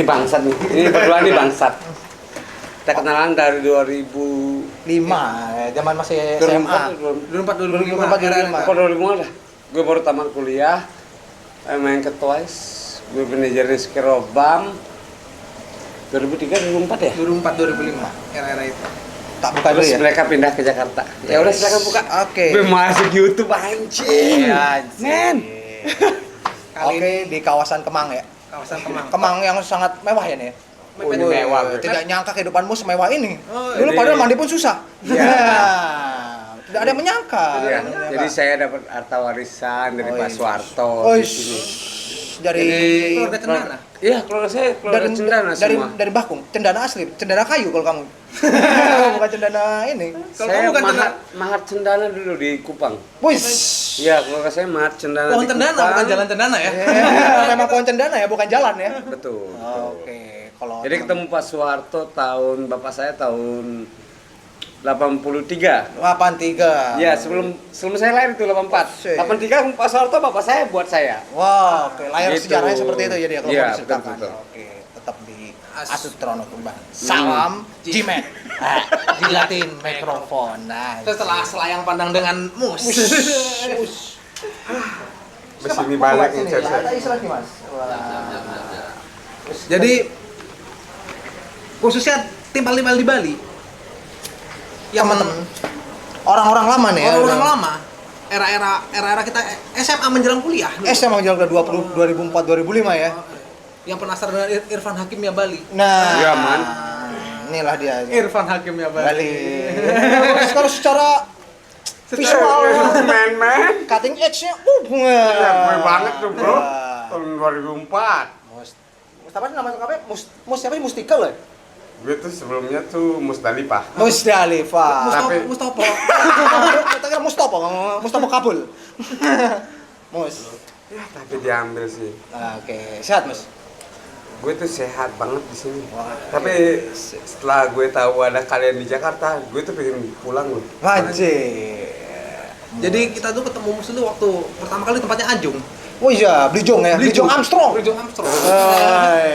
Ini bangsat nih. Ini berdua nih bangsat. Kita kenalan dari 5, zaman masih SMA. 2004 2005 dah. Gue baru tamat kuliah. Main ke Twice. Gue manajer di Skerobam. 2003 2004 ya? 2004 2005 era-era itu. Tak buka dulu Terus ya. mereka pindah ke Jakarta. Ya udah silakan buka. Oke. Gue masuk YouTube anjing. Men. Oke, di kawasan Kemang ya. Kawasan Kemang. Kemang yang sangat mewah ya nih. Oh, ini mewah. Tidak nyangka kehidupanmu semewah ini. Oh, Dulu jadi- padahal mandi pun susah. Iya. Tidak ada yang menyangka. Iya. Jadi saya dapat harta warisan dari Oh, Pak iya. Soeharto Oh, di sini. dari Keluarga Cendana. Iya, keluarga saya keluarga Cendana semua. dari Bakung, cendana asli, cendana kayu kalau kamu. Bukan cendana ini. Kalau Saya kamu bukan Mahat Cendana dulu di Kupang. Wis. Iya, keluarga saya Mahat Cendana Pohon di Cendana Kupang. bukan jalan Cendana ya. Memang pohon cendana ya, bukan jalan ya. Betul. Oke, kalau Jadi ketemu Pak Soeharto tahun bapak saya tahun 83. 83. Iya, sebelum saya lahir itu 84. Sih. 83 Pak Soeharto bapak saya buat saya. Wow, oke, layar Gitu. sejarahnya seperti itu jadi ya kalau Iya, mau diceritakan. betul. Oke, tetap di As- Asutrono Tumbang. Salam Jimet. Jilatin mikrofon. Nah, Setelah selayang pandang dengan mus. Besi ini banyak nih, Cek. Ada istilah nih, Mas. Wah. Jadi khususnya timpal-timpal di Bali yang Teman-teman, orang-orang lama nih ya. orang-orang lama era-era kita SMA menjelang kuliah dulu. SMA jalan ke 2004 2005 ya. Yang penasaran dengan Irfan Hakimnya Bali. Nah, Iya, Man. Inilah dia. Irfan Hakimnya Bali. Bali. Kalau secara visual Men. cutting edge-nya Iya, gue banget tuh, Bro. Nah. Tahun 2004. Mustafa nama lengkapnya Mus siapa sih? Mustika loh. Gue tuh sebelumnya tuh Musdalifah. Musdalifah. Tapi- Mustopo. Kita kira Mustafa, Mustafa Kabul. Mus. Ya, tapi diambil sih. Oke, sehat, Mus. Gue tuh sehat banget di sini. Tapi setelah gue tahu ada kalian di Jakarta, gue tuh pengen pulang loh. Wajib. Jadi kita tuh ketemu mus dulu waktu pertama kali tempatnya Ajung. Oh iya, Blijong ya. Blijong Armstrong. Belijong Armstrong. Hai.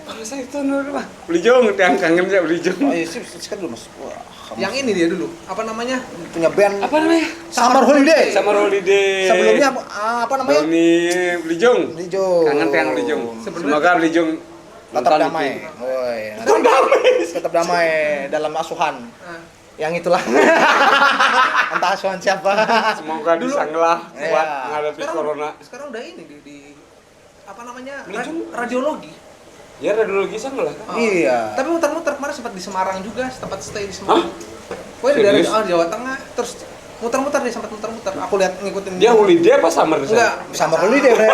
Kalau saya itu dulu mah Belijong, yang kangen ya Belijong. Oh iya, sikat dulu, Mas. Wah, kamu Yang ini dia dulu. Apa namanya? punya band Apa namanya? Summer Holiday. Summer Holiday. Sebelumnya apa namanya? Doni Belijong. Blijong. Kangen yang Belijong. Sebelumnya- Semoga Belijong Tetap nonton damai. itu. Woi. Tetap damai. Tetap damai dalam asuhan. Yang itulah. Entah asuhan siapa. Semoga disanglah Iya. buat menghadapi corona. Sekarang udah ini di apa namanya? Belijong. Radiologi. Ya radiologi sanglah. Iya. Tapi muter-muter kemarin sempat di Semarang juga, sempat stay di Semarang. Pokoknya di Serius? daerah Jawa Tengah, terus muter-muter dia sempat muter-muter. Aku lihat ngikutin Dia holiday apa summer? enggak Summer Holiday, Bre.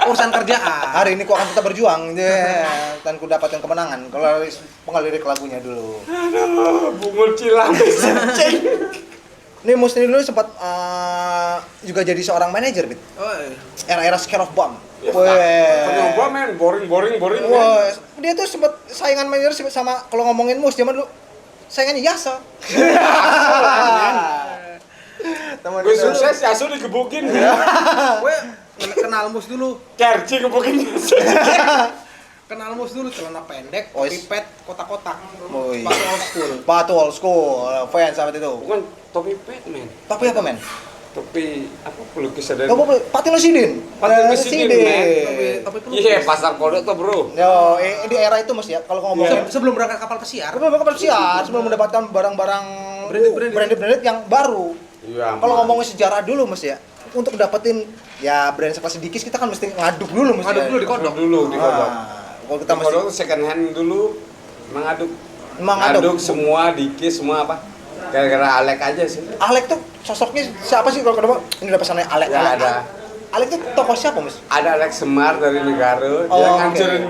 urusan kerjaan. Hari ini ku akan tetap berjuang dan ku dapatkan kemenangan. Kalau pengalirik lagunya dulu. Aduh, bungur cilamis. Ini Musni dulu sempat juga jadi seorang manajer, Bit. Oh, iya. Era-era Scare of Bomb. Coba men, boring. Wah, dia tuh sempat saingan manajer sama kalau ngomongin Mus zaman dulu saingannya Yasa. Teman Gue sukses, Yasu digebukin. Gue kenal mus dulu. Kerci gebukin. Kenal mus dulu celana pendek, Oh, topi pet, kotak-kotak. Oh, iya. Sepatu old school. Batu old school, fans sahabat itu. Bukan topi pet men. Tapi apa, men? Topi apa pelukis ada? Kamu Patino Sidin. Patino Sidin, men. Topi pelukis. Iya, pasar kodok tuh bro. Yo, di era itu Mas ya, kalau ngomong Sebelum berangkat kapal pesiar. sebelum kapal pesiar, sebelum mendapatkan barang-barang branded yang baru. Iya. Kalau ngomongin sejarah dulu Mas ya, untuk dapetin ya brand sekelas Dikis kita kan mesti ngaduk dulu Mas. Ngaduk ya. dulu di kodok. dulu di kodok. Kalau kita Di mesti kodok second hand dulu mengaduk. mengaduk. Semua dikis semua apa? Gara-gara Alek aja sih. Alek tuh sosoknya siapa sih kalau kedua? Ini udah pesannya Alek. Ya, Alek. ada. Alek tuh tokoh siapa Mas? Ada Alek Semar dari negara, Oh, dia oke. ngancurin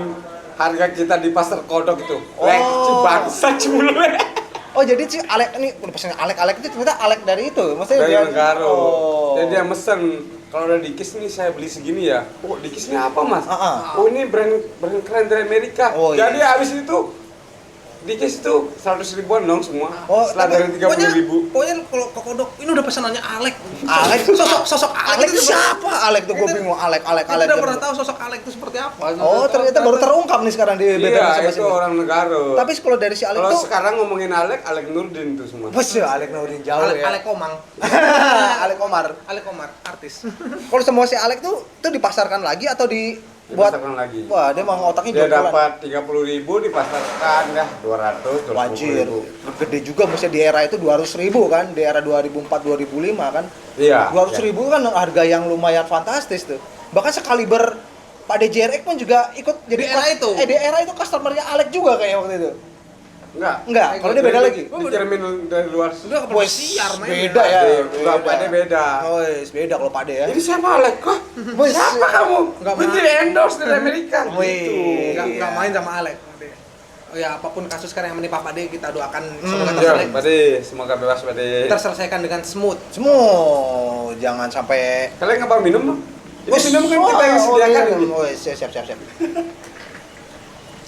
harga kita di pasar kodok itu. Lek, Oh. bangsa cibulu. Oh jadi si Alek ini udah pesannya Alek itu ternyata Alek dari itu. Maksudnya Dari negara. Oh. Jadi dia mesen, kalau ada dikis nih saya beli segini ya. Oh, dikis ini apa mas? Ah, ah. Oh ini brand keren dari Amerika. Oh, Jadi iya. habis itu di case itu 100 ribuan dong semua. Oh, setelah dari 30.000. Pokoknya kalau ke kodok ini udah pesanannya Alek. Alek Sosok Alek itu siapa? Alek tuh gue bingung. Alek. Kita udah pernah tahu sosok Alek itu seperti apa. Oh, ternyata baru terungkap nih sekarang di BBM Iya, itu orang negara. Tapi kalau dari si Alek Kalau tuh sekarang ngomongin Alek Nurdin tuh semua. bos ya, Alek Nurdin jauh ya. Alek Komang. Alek Komar. Alek Komar, artis. Kalau semua si Alek tuh dipasarkan lagi atau buat Dipasarkan lagi. Wah, dia mau otaknya Dia jualan. dapat 30.000 dipasarkan dah 200, 250 Wajir, ribu. gede juga maksudnya di era itu 200.000 kan, di era 2004-2005 kan. Iya. 200.000 kan harga yang lumayan fantastis tuh. Bahkan sekaliber Pak DJRX pun juga ikut jadi Di era itu? Di era itu customernya Alek juga kayaknya waktu itu. Enggak. Kalau dia beda lagi. Di cermin dari luar. Udah ke pesiar main. Beda ya. Enggak, Pak De beda. Oh, beda kalau Pak De ya. Jadi siapa Alek? Kok? Bos. Siapa kamu? Enggak Gue mau. di endorse dari Amerika. Wih. Gitu. Enggak main sama Alek. Oh ya, apapun kasus sekarang yang menimpa Pak De, kita doakan semoga Ya, terselesaikan. Pak De, semoga bebas Pak De. Terselesaikan dengan smooth. Semua jangan sampai Kalian nggak mau minum dong? Ini minum kan kita yang sediakan ini. Oh, siap.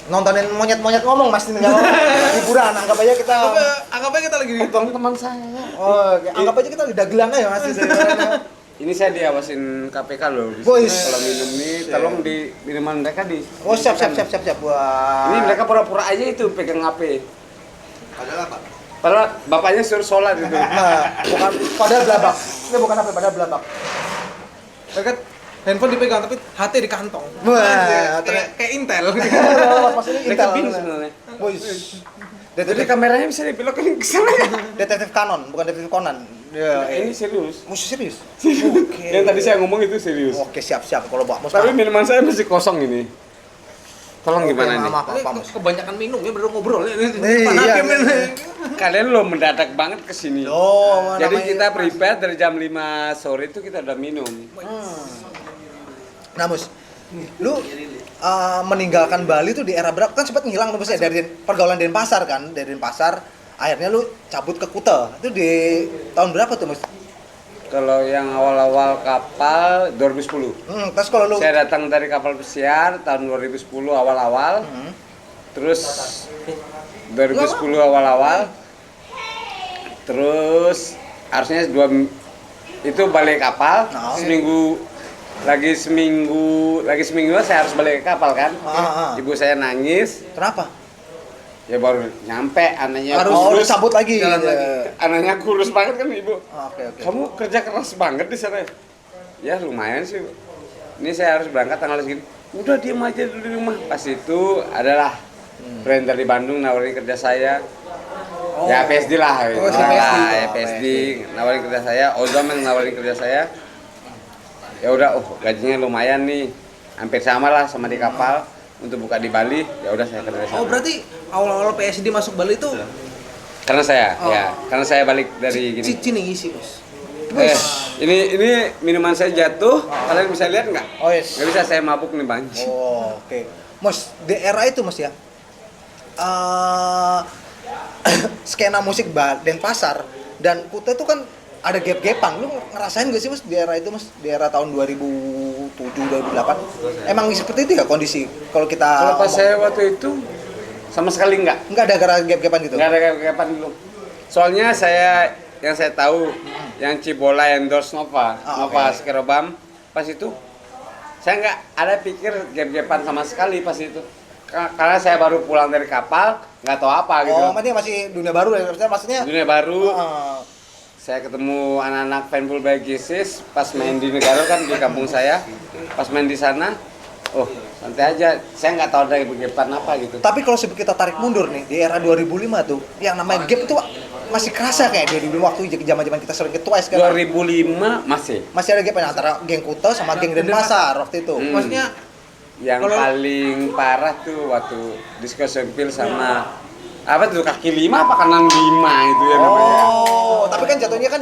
Nontonin monyet-monyet ngomong Mas ini nggak mau hiburan, anggap aja kita Anggap aja kita lagi di Teman saya. oh, anggap aja kita lagi dagelan aja Mas. Ini saya diawasin KPK loh. Boys. Kalau minum nih, tolong di minuman mereka di. Oh, siap. Wah. Ini mereka pura-pura aja itu pegang HP. Padahal apa? Padahal bapaknya suruh sholat gitu. Nah, bukan padahal belabak. Ini bukan apa, padahal belabak. Mereka handphone dipegang tapi HT di kantong. Wah, kayak Intel. Maksudnya Mereka Intel. bingung sebenarnya. Boys. Jadi kameranya bisa dibelokin ke sana ya. Detektif Canon, bukan detektif Conan. Nah, ini serius. Musuh serius. Oke. Yang tadi saya ngomong itu serius. Oke, siap. Kalau Mbak Mus. Tapi minuman saya masih kosong ini. Tolong Oke, gimana nih? maaf, Ini Pak Mus. kebanyakan minum ya, baru ngobrol ya. Iya. Kalian lo mendadak banget ke sini. Oh, Jadi namanya- kita prepare dari jam 5 sore itu kita udah minum. Nah, Mus, lu meninggalkan Bali tuh di era berapa? Kan sempat ngilang tuh Mus ya dari pergaulan Denpasar kan, dari Denpasar akhirnya lu cabut ke Kuta. Itu di tahun berapa tuh, Mus? Kalau yang awal-awal kapal 2010. Terus kalau lu Saya datang dari kapal pesiar tahun 2010 awal-awal. Terus 2010 awal-awal. Terus harusnya itu balik kapal. Oh. Seminggu saya harus balik ke kapal kan. Ibu saya nangis. kenapa? Ya baru nyampe anaknya Udah cabut lagi. Jalan gitu. lagi. Anaknya kurus banget kan ibu. Oke. Kamu kerja keras banget di sana. Ya lumayan sih. Ini saya harus berangkat tanggal segini. Udah diem aja dulu di rumah. Pas itu adalah brand dari Bandung nawarin kerja saya. Ya PSD lah. Oh, si Nah, PSD. ya PSD nawarin kerja saya. Ozom yang nawarin kerja saya. Ya udah, gajinya lumayan nih. Hampir sama lah sama di kapal. Untuk buka di Bali, ya udah saya kerja sana. Oh, berarti awal-awal PSD masuk Bali itu Karena saya, Oh. ya, karena saya balik dari gini. Cini ngisi, Bos. Ini minuman saya jatuh, kalian bisa lihat nggak? Oh, yes. Nggak bisa, saya mabuk nih bang. Oh, oke. Mas, di era itu Mas ya. Skena musik Denpasar dan Kuta itu kan ada gap-gapan. Lu ngerasain gak sih Mas di era itu Mas? Di era tahun 2007 2008. Emang seperti itu ya kondisi kalau kita Kalau pas ngomong? saya waktu itu sama sekali nggak Enggak ada gara gap-gapan gitu. ada kapan dulu. Soalnya yang saya tahu yang Cibola endorse Nova, Nova oke. Skerobam, pas itu saya nggak ada pikir gap-gapan sama sekali pas itu. Karena saya baru pulang dari kapal, nggak tahu apa gitu. Oh, masih dunia baru ya maksudnya. Dunia baru. Heeh. Saya ketemu anak-anak fanful by Gisis pas main di negara kan di kampung saya. Pas main di sana, santai aja. Saya nggak tahu dari gap apa gitu. Tapi kalau kita tarik mundur nih di era 2005 tuh, yang namanya gap itu masih kerasa kayak 2005 waktu zaman-zaman kita sering ke Twice kan. 2005 masih. Masih ada gap antara geng Kuta sama geng Denpasar waktu itu. Maksudnya Yang Kalau- paling parah tuh waktu Disco Sempil sama apa tuh kaki 5 apa kanan 5 itu ya namanya. Oh, tapi kan jatuhnya kan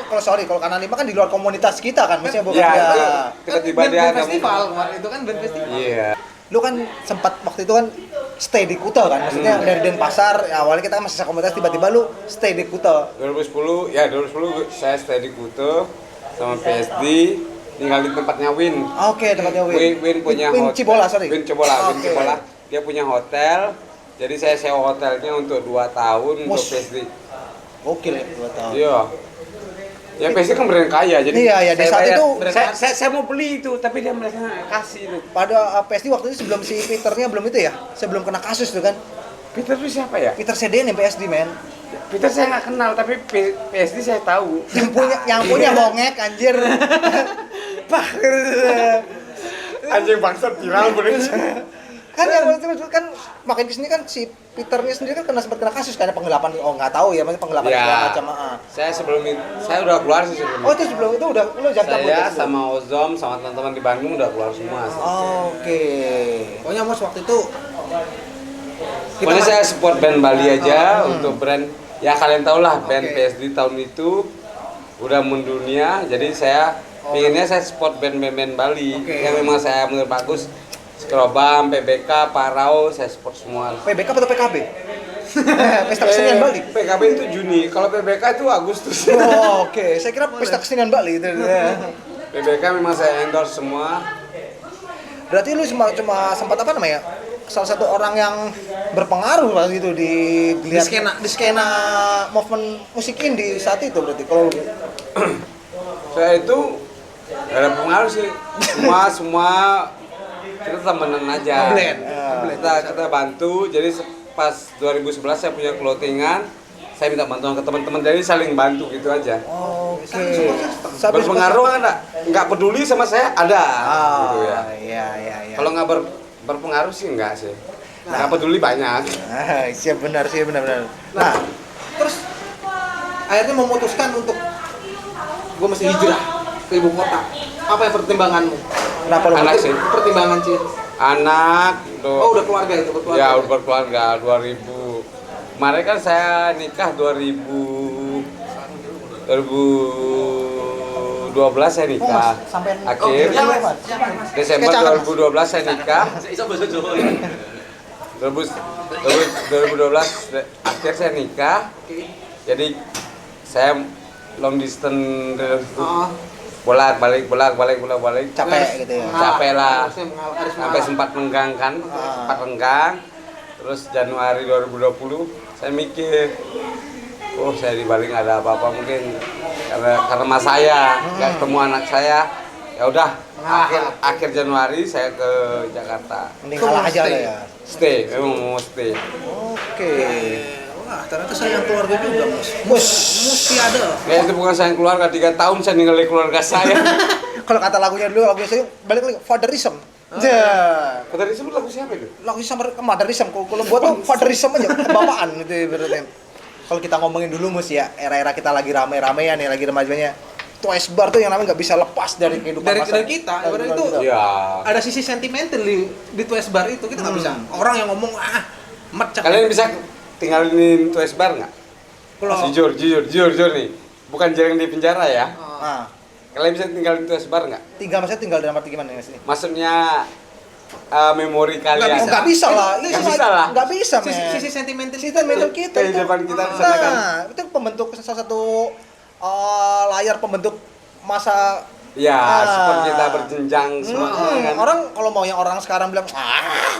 kalau kanan 5 kan di luar komunitas kita kan, maksudnya bukan Ya, ya. itu tiba-tiba band dia ada festival kemarin itu kan band festival. Iya. Lu kan sempat waktu itu kan stay di Kuta kan, maksudnya dari Denpasar ya, awalnya kita kan masih komunitas tiba-tiba lu stay di Kuta. 2010 saya stay di Kuta sama PSD tinggal di tempatnya Win. Oke, tempatnya Win. Win punya Win hotel. Cibola, sorry. Win Cibola, Win Oke. Cibola. Dia punya hotel Jadi saya sewa hotelnya untuk 2 tahun untuk Mus. PSD. Gokil ya 2 tahun. Iya. Ya PSD kan brand kaya, jadi Iya, ya, di saya saat bayar- itu saya mau beli itu, tapi dia mereka nggak kasih itu. pada PSD waktu itu sebelum si Peternya belum itu ya, sebelum kena kasus tuh kan. Peter itu siapa ya? Peter Seden yang PSD men. Peter saya nggak kenal, tapi PSD saya tahu. Yang punya mongek anjir. Bah. Anjing bangsat viral bener. Kan yang itu kan makin kesini kan si Peternya sendiri kan sempat kena kasus karena penggelapan, nggak tahu ya, maksudnya penggelapan Ya. segala macam. Saya sebelum itu, saya udah keluar sih sebelum Oh itu sebelum itu udah lu jangan cabut saya ya, sebelum? sama Ozom sama teman-teman di Bandung udah keluar semua. Oke. Pokoknya Mus waktu itu Pokoknya saya support band Bali aja Oh. untuk brand. Ya kalian tau lah band Oke. PSD tahun itu udah mendunia, jadi saya pinginnya saya support band-band Bali Oke. yang memang saya menurut bagus. Skrobam, PBK, Parau, saya support semua. PBK atau PKB? Pesta Kesenian Bali. PKB itu Juni, kalau PBK itu Agustus. Oh, oke. Saya kira Pesta Kesenian Bali itu. PBK memang saya endorse semua. Berarti lu cuma sempat apa namanya? Salah satu orang yang berpengaruh pas gitu di skena movement musik indie saat itu berarti kalau lu. Saya itu gak ada pengaruh sih. Semua kita temenan aja. Blend. Kita bantu. Jadi pas 2011 saya punya clothingan, saya minta bantuan ke teman-teman, jadi saling bantu gitu aja. Oke. Berpengaruh nggak peduli sama saya ada gitu ya. Iya. Kalau nggak berpengaruh sih enggak sih. Nggak peduli banyak. Siap benar. Nah, terus akhirnya memutuskan untuk gue mesti hijrah ke ibu kota. Apa yang pertimbanganmu? kenapa lu Anak sih. Pertimbangan Cil. Anak. Oh udah keluarga itu berkeluarga. Ya udah berkeluarga 2000. Kemarin kan saya nikah 2012 saya nikah. sampai Akhir Desember 2012 saya nikah. 2012 akhir saya nikah. Jadi saya long distance bolak-balik. capek gitu ya. Capek lah. Harus Sampai sempat renggang kan, Terus Januari 2020 saya mikir, oh saya di Bali nggak ada apa-apa mungkin karena mas saya nggak ketemu anak saya. Ya udah, akhir Januari saya ke Jakarta. Mending kalah aja lah ya. Stay, memang mau stay. Oke. Wah ternyata sayang keluarga juga Mus. Mus. Mesti ada. Ya itu bukan sayang keluarga, 3 tahun saya ninggalin keluarga saya. Kalau kata lagunya saya balik lagi fatherism. Ya. Tadi sebut lagu siapa itu? Lagu sama motherism. Kalau buat tuh fatherism aja kebapaan gitu ya berarti. Kalau kita ngomongin dulu Mus ya, era-era kita lagi rame-ramean ya, lagi remajanya. Twice Bar tuh yang namanya nggak bisa lepas dari kehidupan Dari masa- kita, dari ibarat kehidupan itu kita. Ya. ada sisi sentimental di Twice Bar itu kita nggak bisa. Orang yang ngomong mecak. Kalian bisa tinggalin Twice Bar nggak? Kalau Jujur nih. Bukan jarang di penjara ya. Nah, Kalian bisa tinggalin Twice Bar nggak? tinggal dalam arti gimana ya sini? Maksudnya memori kalian. Nggak bisa lah. Ini Nggak semua- bisa lah. Nggak bisa, sisi, men. sisi sentimental Sentimental kita itu. Kehidupan kita bisa tekan. Itu pembentuk salah satu layar pembentuk masa. Ya, Ah. seperti kita berjenjang semua kan. Orang kalau mau yang orang sekarang bilang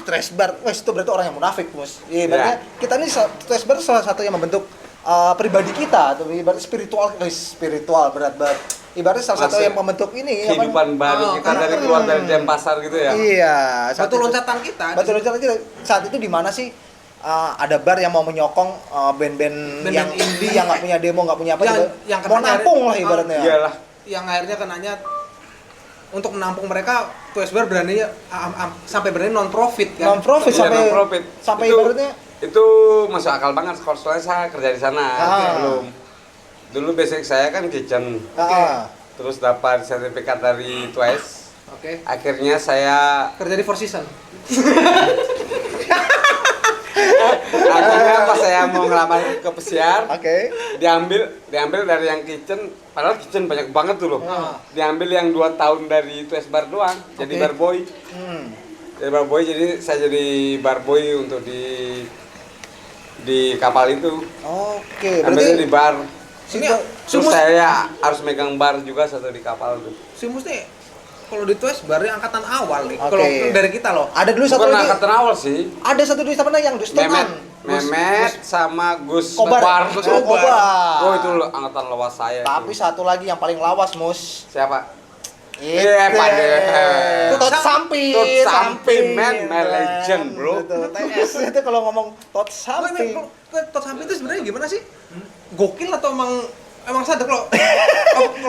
trash bar, wes itu berarti orang yang munafik, Mus. Iya, berarti kita ini trash bar salah satu yang membentuk pribadi kita, atau ibarat spiritual berat banget. Ibaratnya salah satu Masih yang membentuk ini apa? kehidupan baru kita karena- dari keluar dari Denpasar gitu ya. Iya, saat batu itu. loncatan kita. Batu loncatan kita saat itu di mana sih ada bar yang mau menyokong band-band yang indie yang nggak punya demo, nggak punya apa, Yang mau kenanya- nampung lah ibaratnya. Iyalah. Yang akhirnya kenanya untuk menampung mereka Twice Bar beraninya sampai berani non profit kan. Non profit Iya, sampai non-profit. sampai Itu- ibaratnya Itu masuk akal banget kalau soalnya saya kerja di sana dulu basic saya kan kitchen, terus dapat sertifikat dari Twice. Oke. Akhirnya saya Kerja di Four Seasons. akhirnya pas saya mau ngelamar ke pesiar, oke. diambil dari yang kitchen, padahal kitchen banyak banget tuh loh. Diambil yang 2 tahun dari Twice Bar doang, jadi Oke. barboy. Jadi barboy, jadi saya jadi barboy untuk di kapal itu. Oke, Ambilnya di berarti bar. Sini Terus Sumus saya harus megang bar juga satu di kapal tuh. si Mus nih kalau di Twice baru angkatan awal nih. Oke. Kalau dari kita loh. Ada dulu satu Bukan lagi. angkatan awal sih. Ada satu dulu siapa yang Memet, Stonan. Memet sama Gus Kobar. Kobar. Kobar. Oh itu angkatan lawas saya. Tapi itu. satu lagi yang paling lawas, Mus. Siapa? Itu. Padahal. Tot Samping. Tot Samping, man. My legend, bro. Betul. TS itu kalau ngomong Tot Samping. Tot Samping itu sebenarnya gimana sih? Gokil atau emang sadar kalau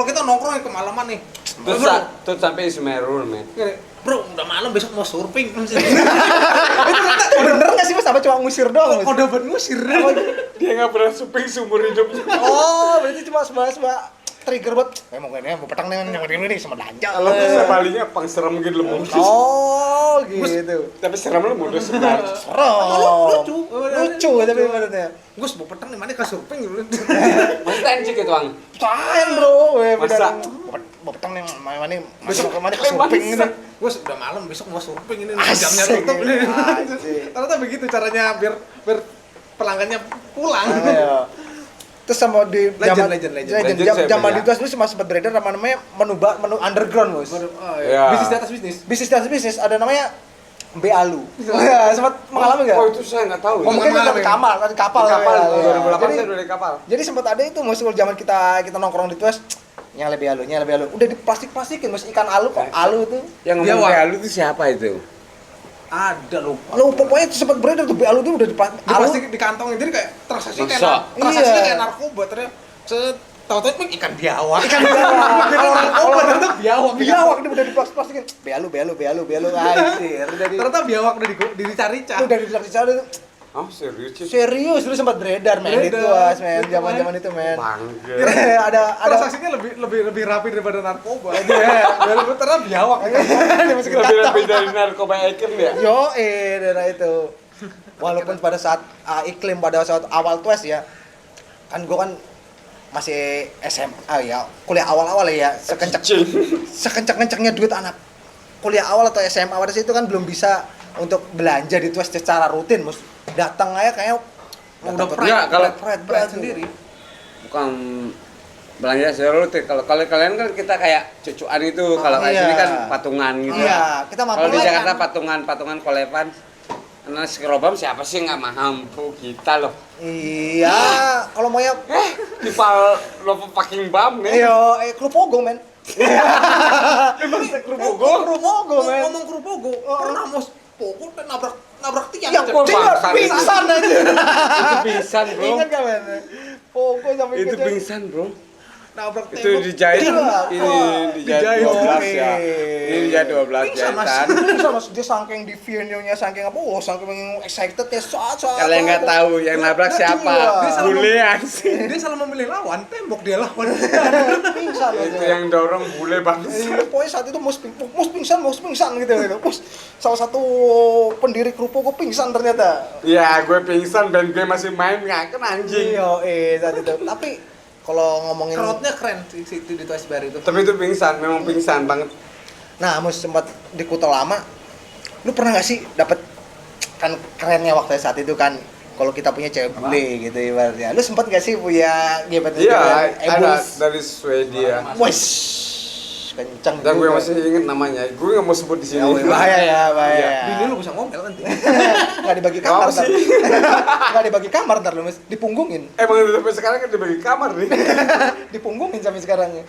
kita nongkrong kemalaman nih. Tot Samping is merul, man. Bro, udah malam besok mau surfing. Itu Bener nggak sih Mas? Apa cuma ngusir doang? Mas? kode buat ngusir. Dia nggak pernah surfing seumur hidupnya. Oh, berarti cuma sebuah trigger buat mau kayaknya mau petang nih yang ini sama belanja. Kalau bisa palingnya pang serem gitu loh. Oh, gitu. Tapi serem lu udah sebenarnya. Serem. Lucu tapi maksudnya. Gus mau petang nih mana ke surfing gitu. Masih anjing gitu, Bang. Sayang, Bro. Masa? Mau petang nih mana besok kemana ke surfing gitu. Gus udah malam besok mau surfing ini Asik. jamnya tutup ini. Asik. Ternyata begitu caranya biar pelanggannya pulang. Ayo. Terus sama di Legend. zaman ya. itu dulu sempat beredar namanya menu underground, Bos. Iya. Bisnis di atas bisnis. Bisnis dan bisnis ada namanya Bealu. Ya, sempat mengalami enggak? Oh itu saya nggak tahu. Oh, mungkin mengalami. di kapal, di kapal. Di kapal, ya. 2008 Jadi- saya udah di kapal. Jadi sempat ada itu musuh zaman kita nongkrong di Tuas, nyale Bealu. Udah diplastik-plastikin, Mas, ikan alu kok, alu tuh. Yang Biawak. ngomong Bealu itu siapa itu? Ada lupa. Lo pokoknya itu sempat beredar tuh Bealu tuh udah diplastik. Plastik di kantongnya jadi kayak transaksi kayak Masa? transaksinya Iya. kayak narkoba ternyata tahu-tahu itu ikan biawak. Ikan biawak. Kalau narkoba ternyata biawak. Biawak ini udah diplastik-plastikin. Bealu anjir. Ternyata biawak udah dicari-cari. Udah dicari tuh. Oh serius sih? Serius dulu sempat beredar men Beredar. itu Tuas, men. Itu, Zaman-zaman itu, men. Bangga. ada Transaksinya lebih rapi daripada narkoba. Biar ternyata biawak. dimasukin kantong. Lebih dari narkoba ikan ya? Yo, daerah itu. Walaupun pada saat iklim pada saat awal Tuas ya, kan gue kan masih SMA ya, kuliah awal-awal ya, sekencang-kencangnya duit anak kuliah awal atau SMA pada situ kan belum bisa untuk belanja di Tuas secara rutin, Mus. Datang aja kayak Udah Enggak, kalau- pride sendiri. Bukan belanja secara rutin. Kalau kalian kan kita kayak cucuan itu, kalau kayak iya. sini kan patungan gitu. Iya, kita mampu Kalau di lah, Jakarta kan. patungan kolepan. Karena sekerobam siapa sih nggak mampu kita loh. Iya, kalau mau ya Kipal lo packing bam nih. klub Pogo, men. Klub Pogo, men. Ngomong Krupogo, pernah Mos Pogo nabrak tiang. Yang Wah, dia bangsa pingsan aja. Itu pingsan bro. Ingat gak, men? Pogo sampai Itu kejadian. pingsan bro. Nabrak Itu dijahit. Iya. Ini dijahit Dijahit. 12 ya. Oke. Ini dijahit 12 Pingsan, Mas. jahitan. Bisa, Mas, dia saking di video-nya saking apa? Oh, saking excited ya saat. Kalian nggak tahu yang nabrak siapa? Dia selalu- Bulean sih. Dia selalu memilih lawan, tembok dia lawan. Pingsan aja. Itu yang dorong bule banget. Pokoknya saat itu mus pingsan gitu. Mus, salah satu pendiri Krupo pingsan ternyata. Ya, gue pingsan dan gue masih main nggak kan anjing. Iya, saat itu. Tapi kalau ngomongin Crowd-nya keren sih itu di Twice Bar itu. Tapi itu pingsan, memang pingsan banget. nah, Mus sempat di Kuta Lama. Lu pernah nggak sih dapat kan kerennya waktu saat itu kan kalau kita punya cewek bule gitu ibaratnya. Lu sempat nggak sih punya gebetan Iya, ada Ebuls? dari Swedia. Wes, kenceng Dan gue juga. masih inget namanya. Gue nggak mau sebut di sini. Ya, bahaya ya, bahaya. Bini lu bisa ngomel nanti. Nggak dibagi kamar Apa ntar. sih? Nggak dibagi kamar ntar lu, Mas. Dipunggungin. Emang udah sampai sekarang kan dibagi kamar nih. Dipunggungin sampai sekarang ya.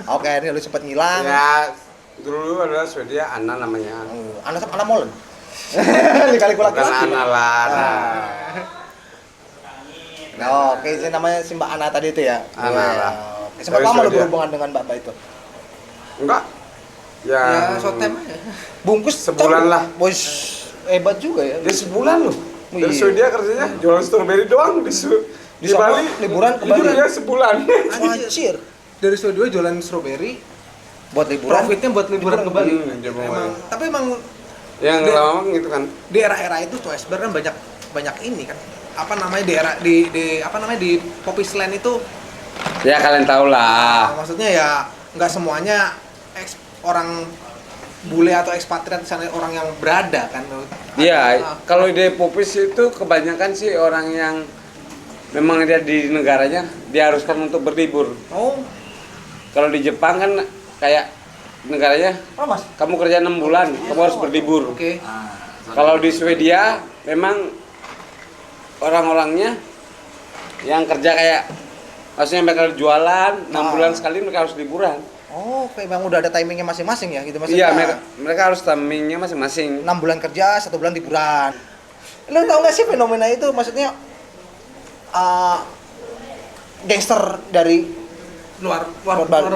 Oke, ini lu sempat ngilang. Ya, dulu adalah Swedia, Anna namanya. Anak Molen. Dikali kulak Bukan Anna lah. Nah, oke, ini namanya si Mbak Ana tadi itu ya. Ana lah. Oke, sempat Dari lama lu Swedia. berhubungan dengan Mbak itu. Enggak. Ya, Ya, short time aja. Bungkus Sebulan lah. Bos, hebat juga ya. dia sebulan loh. Dari Iya. Swedia kerjanya jualan strawberry doang di sana, Bali. liburan ke Bali. Liburan dia sebulan. Anjir. Dari studio jualan strawberry, Buat liburan. profitnya buat liburan ke Bali. Dia mau Emang, main. tapi emang Yang Dia- lama gitu kan. di era-era itu Twice Bar kan banyak ini kan. Apa namanya di era di apa namanya di Popis Land itu Ya kalian tahu lah. maksudnya ya nggak semuanya orang bule atau ekspatriat sana orang yang berada kan. Iya, Ah, kalau di Pupis itu kebanyakan sih orang yang memang dia di negaranya diharuskan untuk berlibur. oh, Kalau di Jepang kan kayak negaranya. Oh, Mas. Kamu kerja 6 bulan, kamu harus berlibur. Oke. Kalau di Swedia memang orang-orangnya yang kerja kayak maksudnya mereka jualan 6 bulan sekali mereka harus liburan. Oh, kayak memang udah ada timingnya masing-masing ya gitu maksudnya. Iya, mereka harus timingnya masing-masing. 6 bulan kerja, 1 bulan liburan. Lo tau gak sih fenomena itu maksudnya gangster dari Luar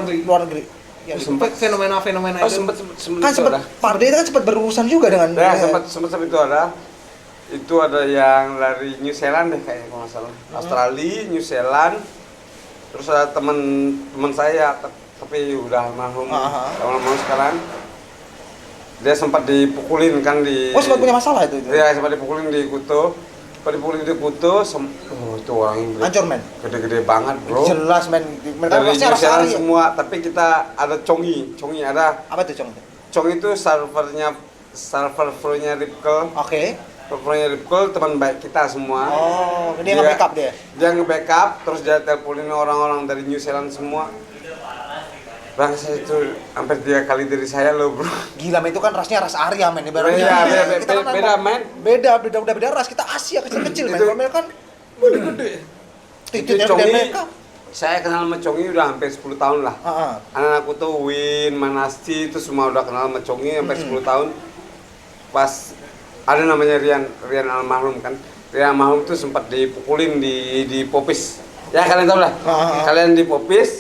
negeri. luar negeri. Ya, Fenomena Oh, itu. sempat kan sempat Parde itu kan sempat berurusan juga dengan Ya, sempat itu ada. Itu ada yang dari New Zealand deh kayaknya kalau nggak salah. Australia, New Zealand. Terus ada teman saya tapi udah almarhum sekarang. Dia sempat dipukulin kan di. Oh, sempat punya masalah itu. Iya, sempat dipukulin di Kuto. Itu orang yang Hancur, men. gede-gede banget, bro. Jelas, men. Mereka Dari pasti New harus Zealand lari ya. semua, tapi kita ada Chongi ada. Apa tuh, Cong? Chong itu server-nya Ripple. Oke. Servernya Ripple teman baik kita semua. Oh, dia nge-backup dia. Dia nge-backup, terus dia teleponin orang-orang dari New Zealand semua. Bangsa itu hampir 3 kali dari saya loh, bro. Gila, men, itu kan rasnya ras Arya, men. Ibaratnya. Iya, Kita kan beda, men. udah beda ras. Kita Asia kecil-kecil, men. Itu- Kalau mereka kan Gede. titiknya Chongi, gede mereka. saya kenal sama Chongi udah hampir 10 tahun lah. Heeh. Anak-anakku tuh Win, Manasti itu semua udah kenal sama Chongi sampai 10 tahun. Pas ada namanya Rian almarhum kan. Rian almarhum tuh sempat dipukulin di Popis. Ya kalian tahu lah. Kalian di Popis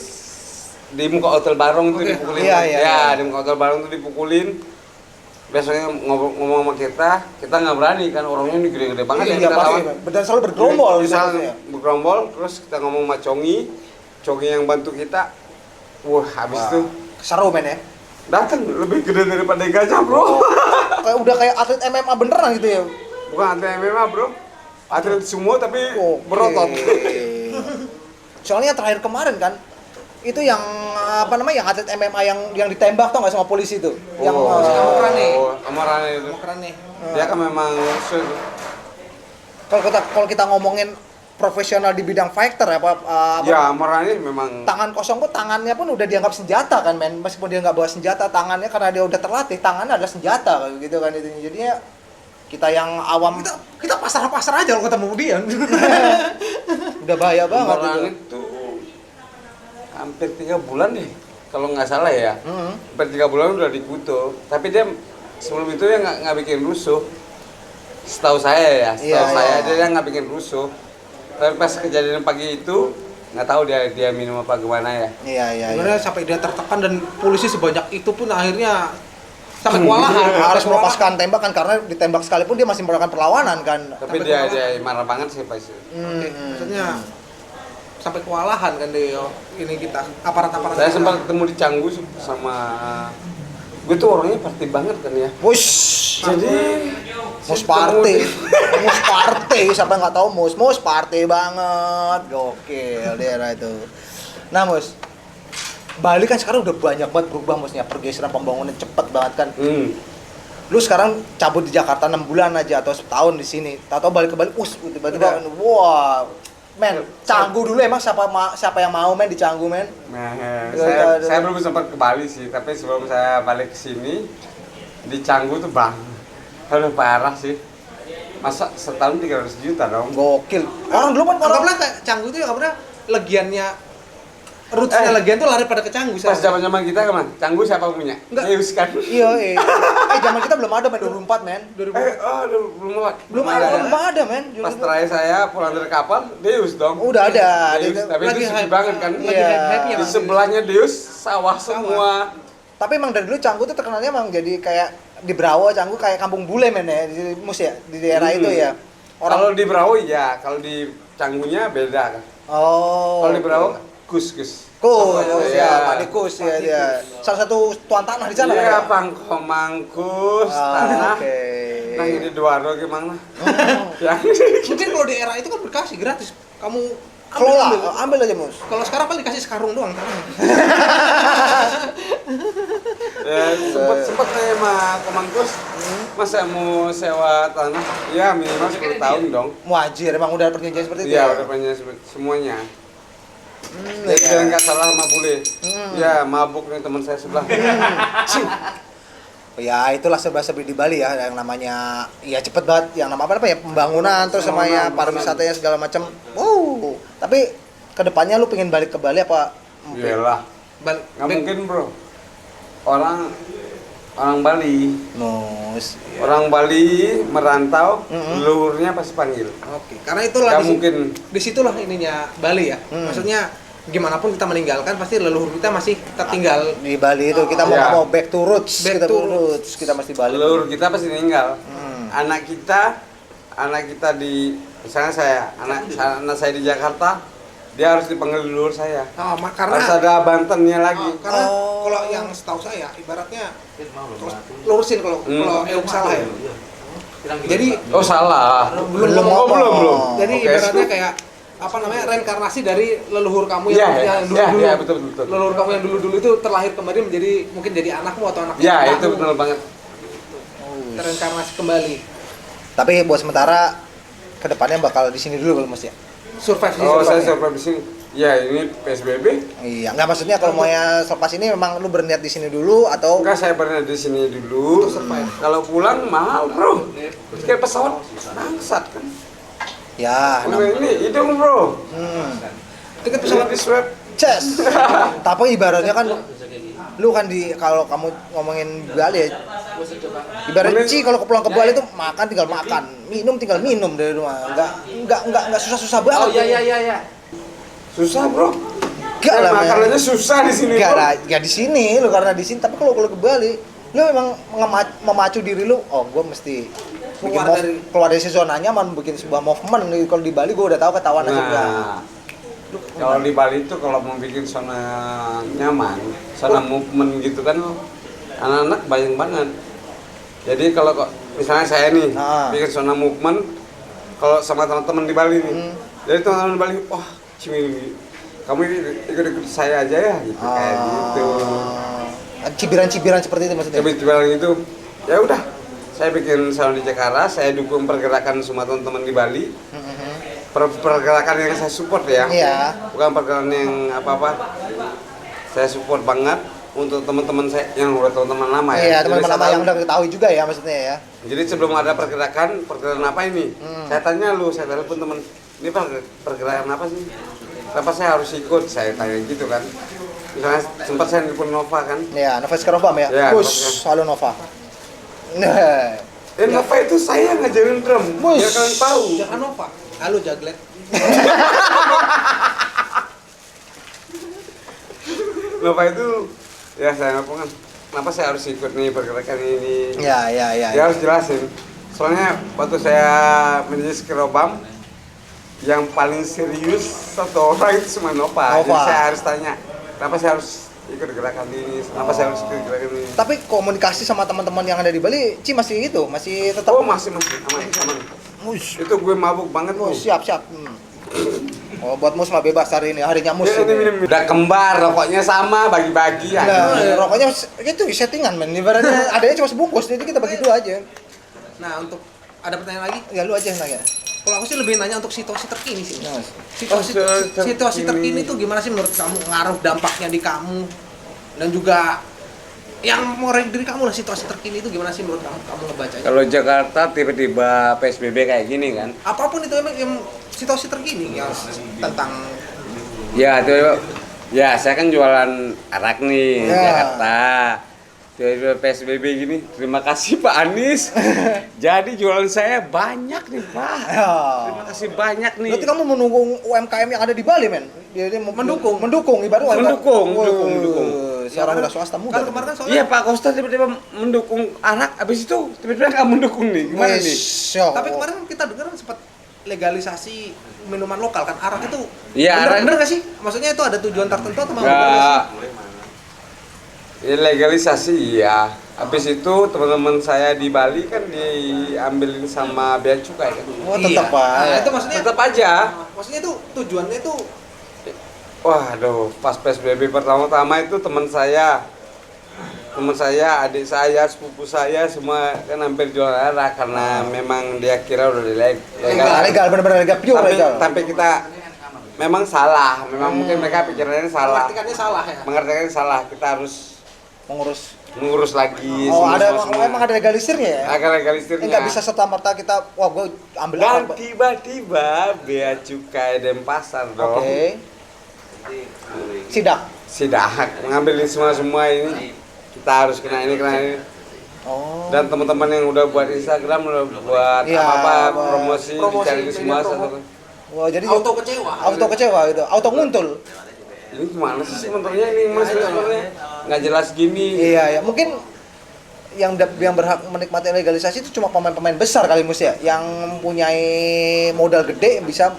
di muka hotel Barong tuh Oke. dipukulin. Iya. Di muka hotel Barong tuh dipukulin. Besoknya ngomong sama kita nggak berani kan orangnya ini gede-gede banget Iya, ya kita pasti. lawan. Dan selalu bergerombol Bisa maksudnya. bergerombol, terus kita ngomong sama Chongi yang bantu kita. Wah, habis itu Seru, men ya. datang lebih gede daripada gajah, bro. Kayak udah kayak atlet MMA beneran gitu ya. Bukan atlet MMA, bro. Atlet semua tapi Oke. berotot. Soalnya terakhir kemarin kan itu yang apa namanya yang atlet MMA yang ditembak tau nggak sama polisi itu yang sama Rane. Sama Rane itu. Keren nih. Dia kan memang kalau kita ngomongin profesional di bidang fighter apa ya, sama Rane memang tangan kosong pun tangannya pun udah dianggap senjata kan, men. Meskipun dia nggak bawa senjata, tangannya karena dia udah terlatih tangannya adalah senjata kayak gitu kan itu. Jadinya kita yang awam Kita pasar-pasar aja kalau ketemu dia. udah bahaya banget sama Rane itu. itu hampir 3 bulan deh kalau nggak salah ya. Hmm. Hampir 3 bulan udah di Kuto. Tapi dia sebelum itu ya nggak bikin rusuh. Setahu saya ya, dia nggak bikin rusuh. Tapi pas kejadian pagi itu nggak tahu dia minum apa gimana ya. Iya. Sebenarnya sampai dia tertekan dan polisi sebanyak itu pun akhirnya sampai kewalahan. Harus melepaskan tembakan karena ditembak sekalipun dia masih melakukan perlawanan kan. Tapi dia marah banget sih pas itu. Oke, maksudnya sampai kewalahan kan deh ini kita aparat-aparat. Saya kita. sempat ketemu di Canggu sama gue tuh orangnya party banget kan ya. Wush. Jadi Mus party, mus party, siapa yang nggak tahu mus party banget, gokil daerah itu. Nah mus, Bali kan sekarang udah banyak banget berubah musnya, pergeseran pembangunan cepet banget kan. Lu sekarang cabut di Jakarta 6 bulan aja atau setahun di sini, tahu balik ke Bali, tiba-tiba, wah, men, Canggu dulu emang siapa yang mau men di Canggu men? Nah, saya belum sempat ke Bali sih, tapi sebelum saya balik ke sini di Canggu tuh aduh parah sih. Masa setahun 300 juta dong? Gokil. Orang dulu kan Anggaplah kayak Canggu itu ya kabarnya legiannya rootsnya legian tuh lari pada ke Canggu. Pas zaman-zaman kita kan, Canggu siapa punya? Enggak. Deus kan? Iya. Zaman kita belum ada men 2004 men. Belum Belum ada men. Pas terakhir saya pulang dari kapal, Deus dong. Udah ada. Deus. Tapi Lagi itu sepi hype. banget kan? Lagi Iya. hype-nya. Di sebelahnya Deus, sawah semua. Tapi emang dari dulu Canggu tuh terkenalnya emang jadi kayak di Brawo Canggu kayak kampung bule men ya di Mus ya di daerah itu ya. Kalau di Brau ya, kalau di Canggunya beda kan. Oh. Kalau di Brau Kus. Kus Iya. ya, Pak Kus ya dia. Salah satu tuan tanah di sana Iya, kan. Pangkomangkus, tanah. Oke. Nah ini Duaro gimana? Ya. Mungkin kalau di era itu kan berkasih gratis. Kamu Kelola, ambil aja Mus. Kalau sekarang kan dikasih sekarung doang tanahnya. Ya, sempat saya sama Komangkus, masa mau sewa tanah? Ya minimal 10 tahun dong. Wajir emang udah ada perjanjian seperti itu. Iya, ya? udah banyak semuanya. Dia bilang nggak salah sama bule. Ya mabuk nih teman saya sebelah. Ya itulah serba-serbi di Bali ya, yang namanya ya cepet banget, yang nama apa ya pembangunan terus sama ya pariwisatanya segala macam. Wow. Tapi kedepannya lu pengen balik ke Bali apa? Iyalah. Nggak mungkin bro. Orang Bali. Nus. Orang Bali merantau, leluhurnya pasti panggil. Oke, karena itulah Nggak mungkin. disitulah ininya Bali ya. Maksudnya gimana pun kita meninggalkan pasti leluhur kita masih tertinggal Di Bali itu kita mau Ya. nggak mau back to roots, Back kita to roots, kita mesti balik. Leluhur kita pasti meninggal. Anak kita di misalnya anak saya di Jakarta, dia harus dipanggil leluhur saya. karena Harus ada Bantennya lagi. karena kalau yang setahu saya ibaratnya lurusin kalau Euk salah ya. Jadi Oh salah. Belum Oh, ngomong. belum. jadi Oke. ibaratnya kayak apa namanya reinkarnasi dari leluhur kamu Iya, yang dulu-dulu. iya, betul. Leluhur kamu yang dulu-dulu itu terlahir kembali menjadi mungkin jadi anakmu atau anak Ya anakmu. itu betul banget. Tereinkarnasi kembali. Tapi buat sementara kedepannya bakal di sini dulu Mas ya. Survive Oh saya survive. survive di sini. Ya ini PSBB. Iya, nggak maksudnya kalau mau ya selepas ini memang lu berniat di sini dulu atau Enggak, saya pernah di sini dulu. Kalau pulang mahal bro. Kayak pesawat bangsat kan. ya Ini hidung bro. Tiket Pesawat pesawat di swab. Ces. Tapi ibaratnya kan lu kan kalau kamu ngomongin Bali ya. Ibaratnya kalau pulang ke Bali tuh makan tinggal makan, minum tinggal minum dari rumah. Enggak susah-susah banget. iya. Susah bro. Enggak lah. Men. Makanannya susah di sini Enggak bro. lah, ya di sini lu karena di sini. Tapi kalau ke Bali, lu memang memacu diri lu. Oh, gua mesti keluar dari zona nyaman, bikin sebuah movement. Kalau di Bali gua udah tahu ketahuan aja udah. Nah, kalau di Bali itu kalau mau bikin zona nyaman, zona movement gitu kan, anak-anak banyak banget. Jadi kalau misalnya saya nih bikin zona movement, kalau sama teman-teman di Bali nih, jadi teman-teman di Bali, wah Cimi, kamu ikut saya aja ya, gitu kayak gitu. Cibiran-cibiran seperti itu maksudnya. Cibiran itu, ya udah, saya bikin zona di Jakarta, saya dukung pergerakan semua teman-teman di Bali. Pergerakan yang saya support ya, bukan pergerakan yang apa-apa. Saya support banget untuk teman-teman saya yang udah teman-teman lama ya. Iya, teman-teman lama yang udah ketahui juga ya maksudnya ya. Jadi sebelum ada pergerakan apa ini? Saya tanya saya telepon teman, ini pergerakan apa sih? Kenapa saya harus ikut? Saya tanya gitu kan. Misalnya sempat saya nelfon Nova kan. Iya, Nova Skarobam ya. Ya, Push, halo Nova. Nah, Nova itu saya ngajarin drum, biar kalian tahu. Jangan Nova. Halo Jaglet. Nova itu ya saya nelfon kan. Kenapa saya harus ikut nih pergerakan ini? ya. Dia harus jelasin. Soalnya waktu saya menjadi Skarobam, yang paling serius satu orang itu cuma Nova. Jadi saya harus tanya, kenapa saya harus ikut gerakan ini? Kenapa saya harus ikut gerakan ini? Tapi komunikasi sama teman-teman yang ada di Bali, masih itu, masih tetap. Oh masih aman. Itu gue mabuk banget nih. Siap. Oh, buat mus mah bebas hari ini, harinya mus. Ya, ini minum. Udah kembar, rokoknya sama, bagi-bagi ya. Nah, rokoknya itu settingan men, ibaratnya adanya cuma sebungkus, jadi kita bagi dua aja. Nah, untuk ada pertanyaan lagi? Ya lu aja yang nanya. Kalau aku sih lebih nanya untuk situasi terkini sih. Nah, Situasi terkini itu gimana sih menurut kamu? Ngaruh dampaknya di kamu dan juga yang mengoreksi diri kamu lah, situasi terkini itu gimana sih menurut kamu ngebacanya? Kalau Jakarta tiba-tiba PSBB kayak gini kan. Apapun itu emang yang situasi terkini yang tentang Ya itu ya saya kan jualan arak nih di Jakarta. Tiba-tiba PSBB gini, terima kasih Pak Anies. Jadi jualan saya banyak nih Pak. Terima kasih banyak nih. berarti kamu mendukung UMKM yang ada di Bali men? Dia mendukung ibarat Mendukung. Seorang udah swasta muda. kan kemarin kan soalnya Iya Pak Kosta tiba-tiba mendukung arak, habis itu tiba-tiba nggak mendukung nih. Gimana nih? tapi kemarin kita dengar sempat legalisasi minuman lokal kan arak itu. Iya, arak bener nggak sih? Maksudnya itu ada tujuan tertentu atau memang Nggak. Ya, legalisasi ya. Habis itu teman-teman saya di Bali kan diambilin sama bea cukai kan. Oh, tetap Pak. Nah, itu maksudnya Tetap aja. maksudnya itu tujuannya itu Waduh, pas PSBB pertama-tama itu teman saya, adik saya, sepupu saya semua kan hampir jual arak karena memang dia kira udah legal. Legal, benar-benar legal, pure legal. Tapi kita memang salah, memang mungkin mereka pikirannya salah. Mengartikannya salah ya. Mengartikannya salah, kita harus mengurus lagi. oh ada semua. emang ada legalisirnya ya. Agak legalisirnya. Nggak bisa serta merta kita wah gue ambil Dan apa. tiba-tiba bea cukai Denpasar dong. Oke. Sidak. Sidak mengambil semua ini. Kita harus kena ini. Oh. Dan teman-teman yang udah buat Instagram, udah buat Iya, promosi dicari semua satu. Wah, jadi Auto kecewa. Auto kecewa itu. Auto nguntul. Ini gimana sih sebenarnya ini Mas sebenarnya? Nggak jelas gini. Iya ya, mungkin yang berhak menikmati legalisasi itu cuma pemain-pemain besar kali Mus ya, yang mempunyai modal gede yang bisa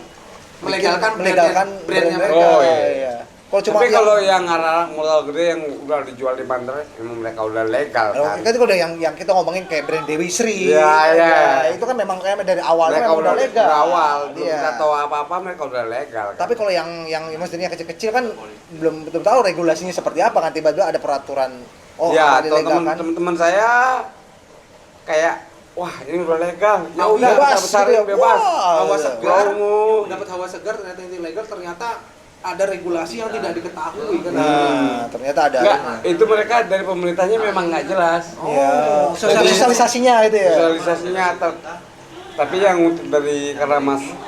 Melegalkan brand brandnya mereka. mereka. Oh, iya. Kalau cuma Tapi kalau yang arah modal gede yang udah dijual di bandar, emang mereka udah legal kan. kan itu udah yang kita ngomongin kayak brand Dewi Sri. Iya, iya. Itu kan memang kayak dari awalnya Mereka memang udah legal. dari awal, belum Iya. kita tahu apa-apa mereka udah legal. Kan? Tapi kalau yang maksudnya kecil-kecil kan belum betul tahu regulasinya seperti apa kan, tiba-tiba ada peraturan ya, akan dilegalkan. teman-teman saya kayak wah ini udah legal. Ya udah bebas, kita besarin gitu ya. bebas. Wah, Hawa iya. segar, Promo. dapat hawa segar ternyata itu ilegal, ternyata ada regulasi yang tidak diketahui kan. Nah, ternyata ada. Enggak, itu mereka dari pemerintahnya memang nggak jelas. Iya. Sosialisasi. Sosialisasinya itu ya. Sosialisasinya tapi yang untuk dari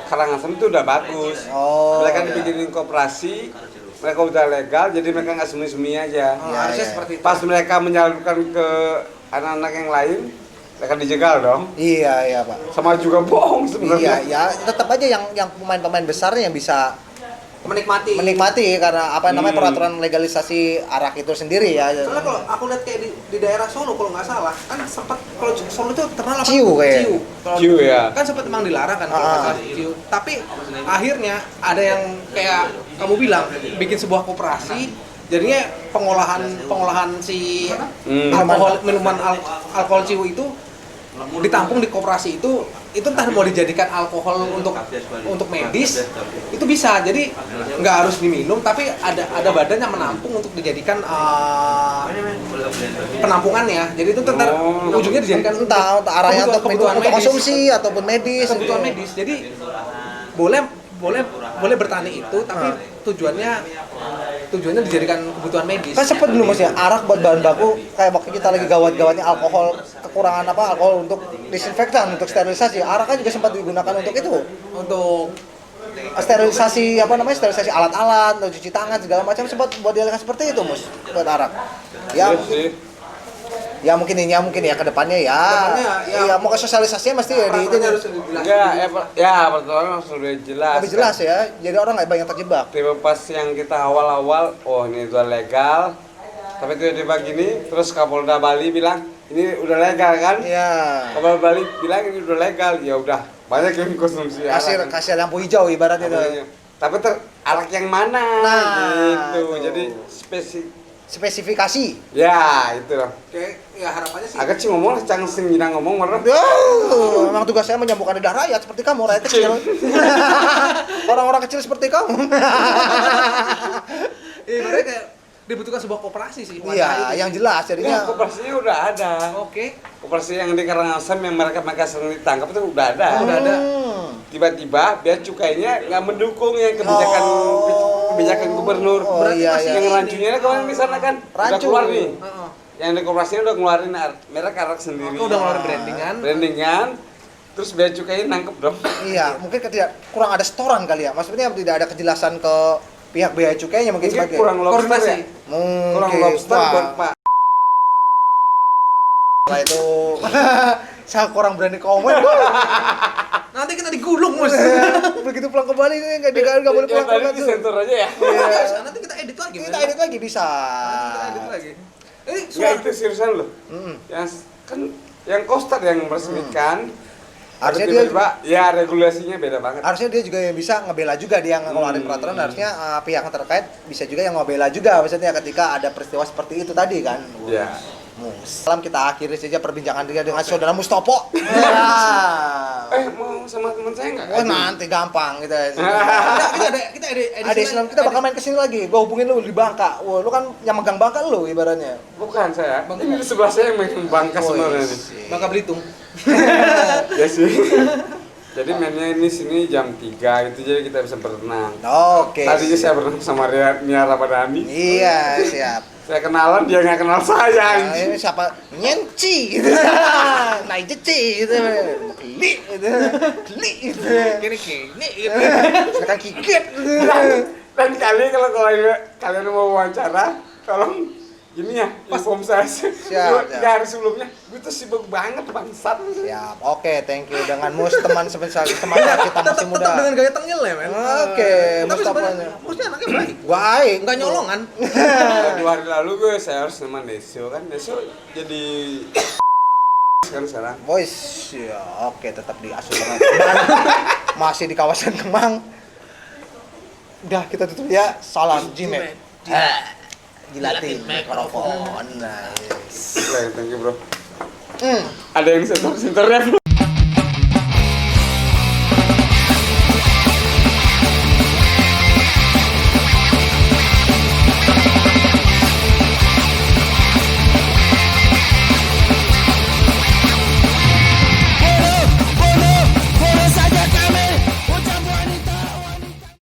Karangasem itu udah bagus. Oh, Mereka iya. dibikinin koperasi, mereka udah legal, jadi mereka nggak sembunyi-sembunyi aja. Iya, Harusnya iya. seperti itu. Pas mereka menyalurkan ke anak-anak yang lain, mereka dijegal dong. Iya, iya, Pak. Sama juga bohong Iya, sebenarnya. ya tetap aja yang pemain-pemain besarnya yang bisa menikmati. karena apa namanya peraturan legalisasi arak itu sendiri ya. Soalnya kalau aku lihat kayak di daerah Solo kalau nggak salah kan sempat kalau Solo itu terkenal apa? Ciu kayak. Kalau- Ciu, ya. Kan sempat memang dilarang kan kalau nggak salah ciu. Tapi akhirnya ada yang kayak kamu bilang bikin sebuah koperasi, jadinya pengolahan si minuman alkohol ciu itu ditampung di koperasi itu entah mau dijadikan alkohol untuk medis itu bisa, jadi nggak harus diminum tapi ada badan yang menampung untuk dijadikan penampungannya, jadi itu ntar ujungnya dijadikan entah arahnya untuk kebutuhan untuk medis. konsumsi ataupun medis. Kebutuhan medis, jadi boleh bertani itu tapi tujuannya dijadikan kebutuhan medis. Kan sempat dulu Mas ya, arak buat bahan baku kayak waktu kita lagi gawat-gawatnya alkohol, kekurangan alkohol untuk disinfektan, untuk sterilisasi. Arak kan juga sempat digunakan untuk itu. Untuk Sterilisasi sterilisasi alat-alat, untuk cuci tangan segala macam sempat buat dialihkan seperti itu, Mus, buat arak. Ya, Iya sih. ya mungkin ya ke depannya ya. ya. Ya mau ke sosialisasinya mesti ya di itu peraturannya harus nih. dijelaskan. Ya, peraturan harus lebih jelas. Lebih jelas ya. Jadi orang nggak banyak terjebak. Tiba pas yang kita awal-awal, oh ini udah legal, tapi tiba-tiba gini, terus Kapolda Bali bilang ini udah legal kan? Iya. Kapolda Bali bilang ini udah legal, ya udah banyak yang konsumsi arak. Kasih lampu hijau ibaratnya itu. Tapi arak yang mana? Nah, gitu. itu. Jadi Spesifikasi. ya itu lah. Kayak ya harapannya sih Agak sih ngomong, cangsing gina ngomong merah. Memang tugas saya menyambungkan lidah rakyat seperti kamu, rakyat kecil. Orang-orang kecil seperti kamu. ibaratnya kayak dibutuhkan sebuah koperasi sih. Iya, yang jelas Ya, jadinya. koperasinya udah ada. Oke. Koperasi yang di Karangasem yang mereka sering ditangkap itu udah ada. Udah ada. Tiba-tiba bea cukainya nggak mendukung yang Oh. kebijakan gubernur. Oh, Berarti iya, masih iya. Yang rancunya kemarin di sana kan udah Rancu. keluar nih. Heeh. Yang di koperasinya udah ngeluarin merek arak sendiri. Udah ngeluarin brandingan. Terus bea cukainya nangkep dong. Iya, mungkin kurang ada setoran kali ya. Maksudnya tidak ada kejelasan ke pihak bea cukainya mungkin Mungkin sebagai kurang lobster koordinasi. ya. Kurang mungkin. lobster Wah, buat Pak. Setelah itu saya kurang berani komen. Nanti kita digulung, Mus. Begitu pulang ke Bali ini nggak boleh Yang pulang ke tadi Bali. disensor aja ya. Iya. Nanti kita edit lagi. Kita edit lagi bisa. Kita edit lagi. Ini Enggak soal itu seriusan loh. Yang kan yang Kostar yang meresmikan. Harusnya Tapi dia tiba-tiba, ya regulasinya beda banget. Harusnya dia juga yang bisa ngebela juga, dia ngeluarin peraturan, harusnya pihak yang terkait bisa juga yang ngebela juga maksudnya ketika ada peristiwa seperti itu tadi kan. Iya. Salam, kita akhiri saja perbincangan kita dengan saudara Mustopo. Ya. Mau sama teman saya nggak? Oh, nanti gampang kita. kita edit Ada Islam kita bakal main kesini lagi. Gua hubungin lu di Bangka. Wah, lu kan yang megang Bangka lu ibaratnya. Bukan saya. Ini di sebelah saya yang main Bangka Oh, sebenarnya iya nih. sih. Bangka Belitung. Ya sih. Jadi mainnya ini sini jam 3 gitu, jadi kita bisa berenang. Oke. Tadinya saya berenang sama Nia Ramadhani. Iya, siap. Saya kenalan, dia nggak kenal saya. Nah, ini siapa? Nyenci gitu. Naik jeci gitu. Geli gitu. Geli gitu. Gini gitu. Sekarang kikit gitu. Dan kali kalau kalian mau wawancara, tolong gini ya, inform saya. Siap. 3 hari sebelumnya, gue tuh sibuk banget bangsat. Siap. Oke, thank you dengan Mus teman semangat kita masih muda. Tetap dengan gaya tengil ya, men. Oke, Tapi Mustafa. sebenarnya Musnya anaknya baik. Baik. Enggak nyolongan. 2 hari lalu saya harus sama Desio kan, Desio jadi kan sekarang. Voice. Ya, oke, tetap di Asus Kemang. Masih di kawasan Kemang. Udah, kita tutup ya. Salam Jimet. Jilatin mikrofon. Nice. Thank you bro. Ada yang sentor-sentornya bro.